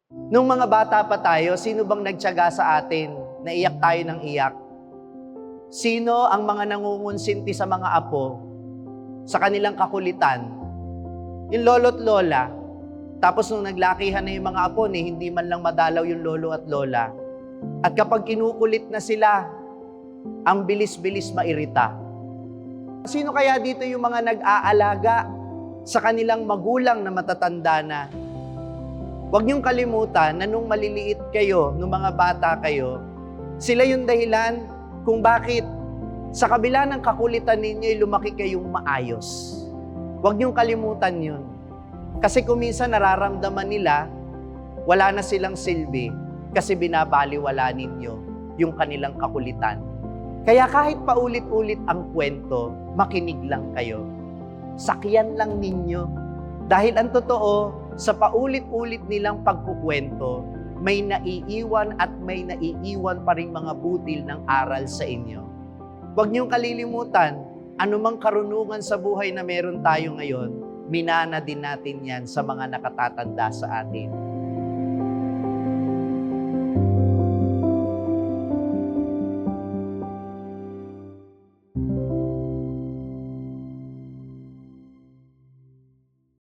Nung mga bata pa tayo, sino bang nagtiyaga sa atin na iyak tayo ng iyak? Sino ang mga nangungunsinti sa mga apo sa kanilang kakulitan? Yung lolo't lola. Tapos nung naglakihan na yung mga apo, hindi man lang madalaw yung lolo at lola. At kapag kinukulit na sila, ang bilis-bilis mairita. Sino kaya dito yung mga nag-aalaga sa kanilang magulang na matatanda na? Huwag niyong kalimutan na nung maliliit kayo, nung mga bata kayo, sila yung dahilan kung bakit sa kabila ng kakulitan ninyo, lumaki kayong maayos. Huwag niyong kalimutan yun. Kasi kung minsan nararamdaman nila, wala na silang silbi kasi binabaliwala ninyo yung kanilang kakulitan. Kaya kahit paulit-ulit ang kwento, makinig lang kayo. Sakyan lang ninyo. Dahil ang totoo, sa paulit-ulit nilang pagkukwento, may naiiwan at may naiiwan pa rin mga butil ng aral sa inyo. Huwag niyong kalilimutan, anumang karunungan sa buhay na meron tayo ngayon, minana din natin yan sa mga nakatatanda sa atin.